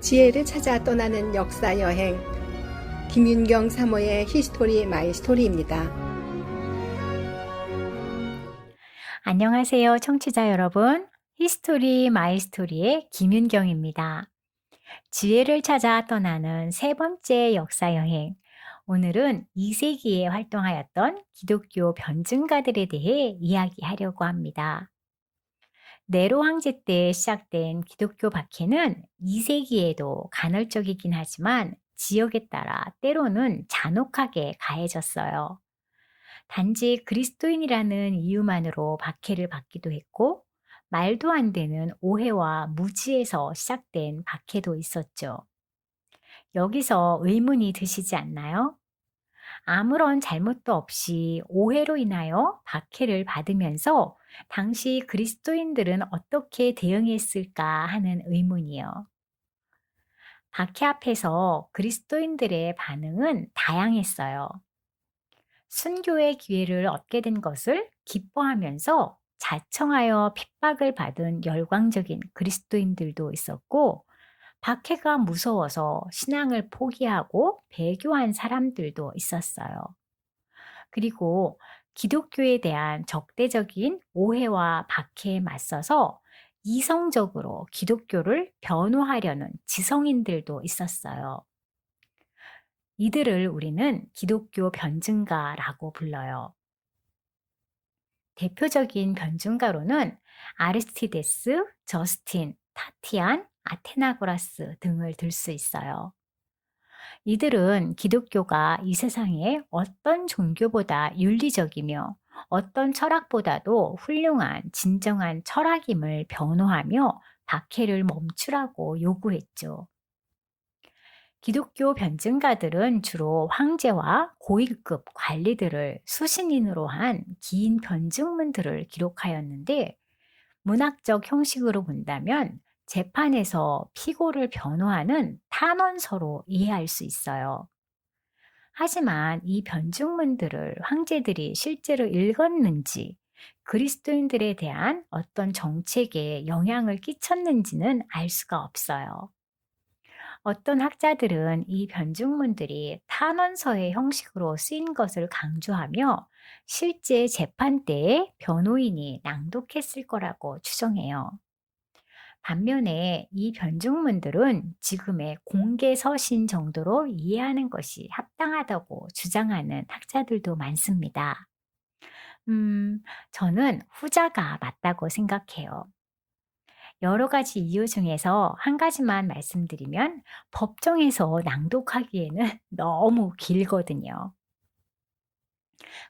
지혜를 찾아 떠나는 역사 여행 김윤경 사모의 히스토리 마이 스토리입니다. 안녕하세요, 청취자 여러분. 히스토리 마이 스토리의 김윤경입니다. 지혜를 찾아 떠나는 세 번째 역사 여행. 오늘은 2세기에 활동하였던 기독교 변증가들에 대해 이야기하려고 합니다. 네로 황제 때 시작된 기독교 박해는 2세기에도 간헐적이긴 하지만 지역에 따라 때로는 잔혹하게 가해졌어요. 단지 그리스도인이라는 이유만으로 박해를 받기도 했고, 말도 안 되는 오해와 무지에서 시작된 박해도 있었죠. 여기서 의문이 드시지 않나요? 아무런 잘못도 없이 오해로 인하여 박해를 받으면서 당시 그리스도인들은 어떻게 대응했을까 하는 의문이요. 박해 앞에서 그리스도인들의 반응은 다양했어요. 순교의 기회를 얻게 된 것을 기뻐하면서 자청하여 핍박을 받은 열광적인 그리스도인들도 있었고, 박해가 무서워서 신앙을 포기하고 배교한 사람들도 있었어요. 그리고 기독교에 대한 적대적인 오해와 박해에 맞서서 이성적으로 기독교를 변호하려는 지성인들도 있었어요. 이들을 우리는 기독교 변증가라고 불러요. 대표적인 변증가로는 아리스티데스, 저스틴, 타티안, 아테나고라스 등을 들 수 있어요. 이들은 기독교가 이 세상의 어떤 종교보다 윤리적이며 어떤 철학보다도 훌륭한 진정한 철학임을 변호하며 박해를 멈추라고 요구했죠. 기독교 변증가들은 주로 황제와 고위급 관리들을 수신인으로 한 긴 변증문들을 기록하였는데, 문학적 형식으로 본다면 재판에서 피고를 변호하는 탄원서로 이해할 수 있어요. 하지만 이 변증문들을 황제들이 실제로 읽었는지, 그리스도인들에 대한 어떤 정책에 영향을 끼쳤는지는 알 수가 없어요. 어떤 학자들은 이 변증문들이 탄원서의 형식으로 쓰인 것을 강조하며 실제 재판 때에 변호인이 낭독했을 거라고 추정해요. 반면에 이 변증문들은 지금의 공개 서신 정도로 이해하는 것이 합당하다고 주장하는 학자들도 많습니다. 저는 후자가 맞다고 생각해요. 여러 가지 이유 중에서 한 가지만 말씀드리면, 법정에서 낭독하기에는 너무 길거든요.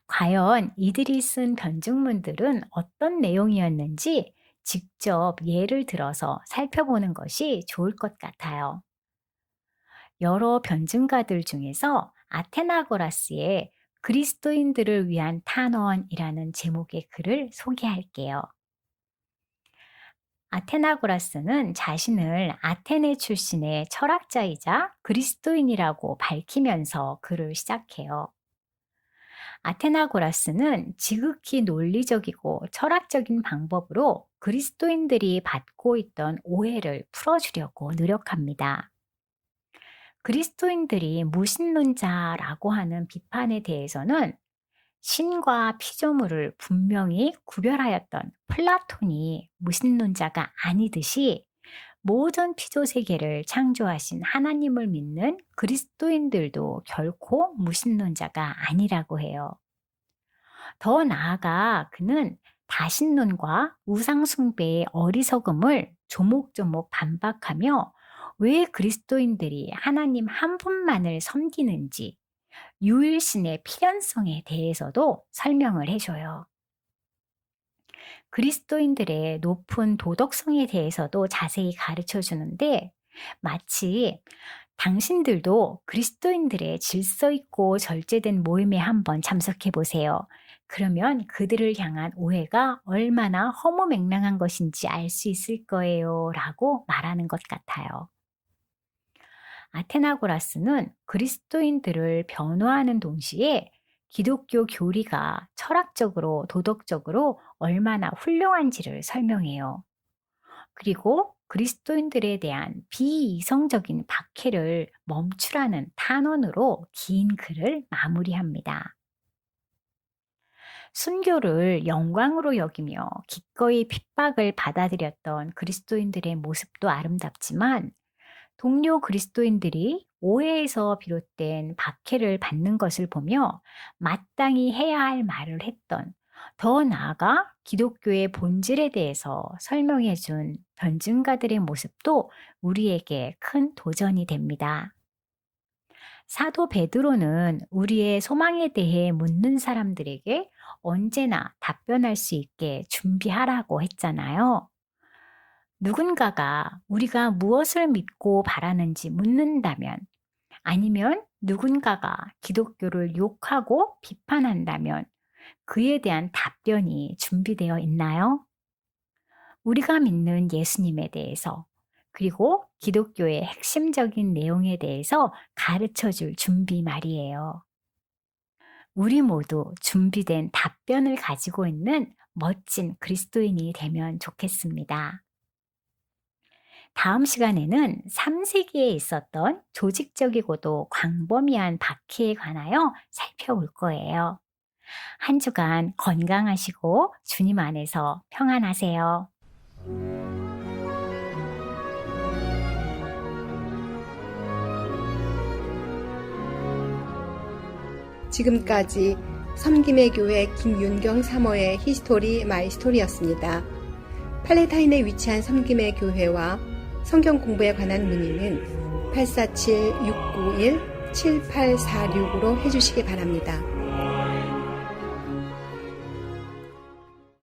과연 이들이 쓴 변증문들은 어떤 내용이었는지 직접 예를 들어서 살펴보는 것이 좋을 것 같아요. 여러 변증가들 중에서 아테나고라스의 그리스도인들을 위한 탄원이라는 제목의 글을 소개할게요. 아테나고라스는 자신을 아테네 출신의 철학자이자 그리스도인이라고 밝히면서 글을 시작해요. 아테나고라스는 지극히 논리적이고 철학적인 방법으로 그리스도인들이 받고 있던 오해를 풀어주려고 노력합니다. 그리스도인들이 무신론자라고 하는 비판에 대해서는 신과 피조물을 분명히 구별하였던 플라톤이 무신론자가 아니듯이 모든 피조세계를 창조하신 하나님을 믿는 그리스도인들도 결코 무신론자가 아니라고 해요. 더 나아가 그는 다신론과 우상숭배의 어리석음을 조목조목 반박하며 왜 그리스도인들이 하나님 한 분만을 섬기는지 유일신의 필연성에 대해서도 설명을 해줘요. 그리스도인들의 높은 도덕성에 대해서도 자세히 가르쳐 주는데, 마치 당신들도 그리스도인들의 질서 있고 절제된 모임에 한번 참석해 보세요. 그러면 그들을 향한 오해가 얼마나 허무맹랑한 것인지 알 수 있을 거예요. 라고 말하는 것 같아요. 아테나고라스는 그리스도인들을 변호하는 동시에 기독교 교리가 철학적으로 도덕적으로 얼마나 훌륭한지를 설명해요. 그리고 그리스도인들에 대한 비이성적인 박해를 멈추라는 탄원으로 긴 글을 마무리합니다. 순교를 영광으로 여기며 기꺼이 핍박을 받아들였던 그리스도인들의 모습도 아름답지만 동료 그리스도인들이 오해에서 비롯된 박해를 받는 것을 보며 마땅히 해야 할 말을 했던, 더 나아가 기독교의 본질에 대해서 설명해 준 변증가들의 모습도 우리에게 큰 도전이 됩니다. 사도 베드로는 우리의 소망에 대해 묻는 사람들에게 언제나 답변할 수 있게 준비하라고 했잖아요. 누군가가 우리가 무엇을 믿고 바라는지 묻는다면, 아니면 누군가가 기독교를 욕하고 비판한다면 그에 대한 답변이 준비되어 있나요? 우리가 믿는 예수님에 대해서, 그리고 기독교의 핵심적인 내용에 대해서 가르쳐 줄 준비 말이에요. 우리 모두 준비된 답변을 가지고 있는 멋진 그리스도인이 되면 좋겠습니다. 다음 시간에는 3세기에 있었던 조직적이고도 광범위한 박해에 관하여 살펴볼 거예요. 한 주간 건강하시고 주님 안에서 평안하세요. 지금까지 섬김의 교회 김윤경 사모의 히스토리 마이 스토리였습니다. 팔레타인에 위치한 섬김의 교회와 성경 공부에 관한 문의는 847-691-7846으로 해주시기 바랍니다.